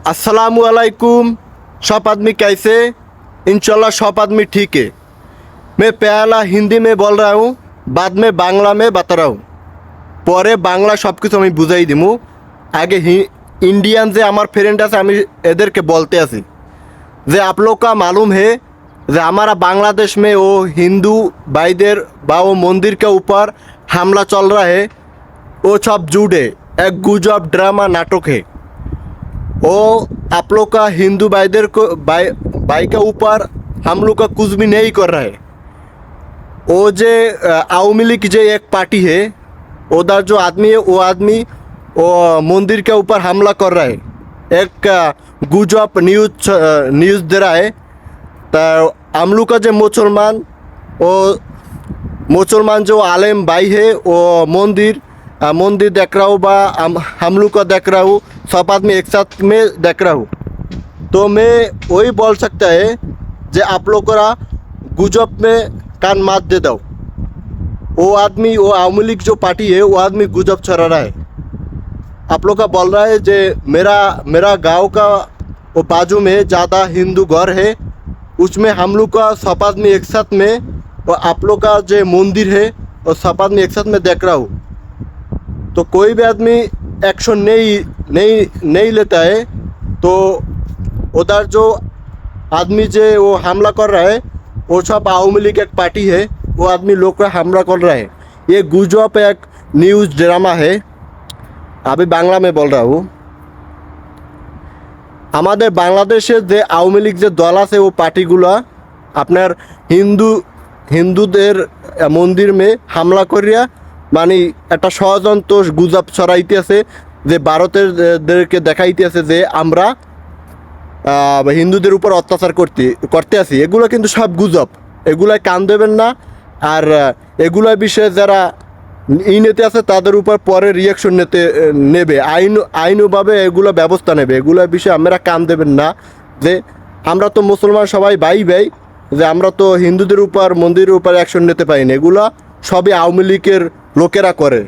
अस्सलाम वालेकुम। सब आदमी कैसे? इंशाल्लाह सब आदमी ठीक है। मैं पहला हिंदी में बोल रहा हूँ, बाद में बांग्ला में बता रहा हूँ। পরে বাংলা সব কিছু আমি বুঝাই দিমু। আগে इंडियन যে আমার फ्रेंड আছে আমি এদেরকে বলতে আছি যে आप लोग का मालूम है যে हमारा बांग्लादेश में वो हिंदू भाईদের বা वो मंदिर के ऊपर हमला चल रहा है, वो सब झूठ है, एक गुजब ड्रामा नाटक है। वो आप लोग का हिंदू भाईদের को भाई के ऊपर हम लोग का कुछ भी नहीं कर रहा है। वो जे आवामी लीग जे एक पार्टी है, उधर जो आदमी है वो आदमी वो मंदिर के ऊपर हमला कर रहा है, एक गुजब न्यूज़ दे रहा है। तो हम लोग का जो मुसलमान वो मुसलमान जो आलेम भाई है वो मंदिर देख रहा हूँ बा हम लोग का देख रहा हूँ, सब आदमी एक साथ में देख रहा हूँ। तो मैं वही बोल सकता है जे आप लोग का गुजब में कान मात दे दो। वो आदमी वो आवामी लीग जो पार्टी है वो आदमी गुजब छड़ा रहा है। आप लोग का बोल रहा है जे मेरा गांव का वो बाजू में ज़्यादा हिंदू घर है, उसमें हम लोग का सब आदमी एक साथ में, और आप लोग का जो मंदिर है और सब आदमी एक साथ में देख रहा हूँ। तो कोई भी आदमी एक्शन नहीं लेता है। तो उधर जो आदमी जो वो हमला कर रहा है वो सब आवामी लीग एक पार्टी है, वो आदमी लोग का हमला कर रहा है। ये गुजब एक न्यूज़ ड्रामा है। अभी बांग्ला में बोल रहा हूँ। আমাদের বাংলাদেশের যে আওয়ামী লীগ যে দল আছে ও পার্টিগুলো আপনার হিন্দুদের মন্দির মে হামলা করিয়া মানে একটা ষড়যন্ত্র গুজব ছড়াইতেছে, যে ভারতেরদেরকে দেখাইতেছে যে আমরা হিন্দুদের উপর অত্যাচার করতে আছি। এগুলো কিন্তু সব গুজব, এগুলাই কান দেবেন না। আর এগুলোর বিষয়ে যারা নিতে আছে তাদের উপর পরে রিয়াকশন নেবে, আইনভাবে এগুলো ব্যবস্থা নেবে। এগুলোর বিষয়ে আমরা কান দেবেন না। যে আমরা তো মুসলমান সবাই ভাই যে আমরা তো হিন্দুদের উপর মন্দিরের উপর অ্যাকশন নিতে পারি না। এগুলো সবই আওয়ামী লীগের লোকেরা করে।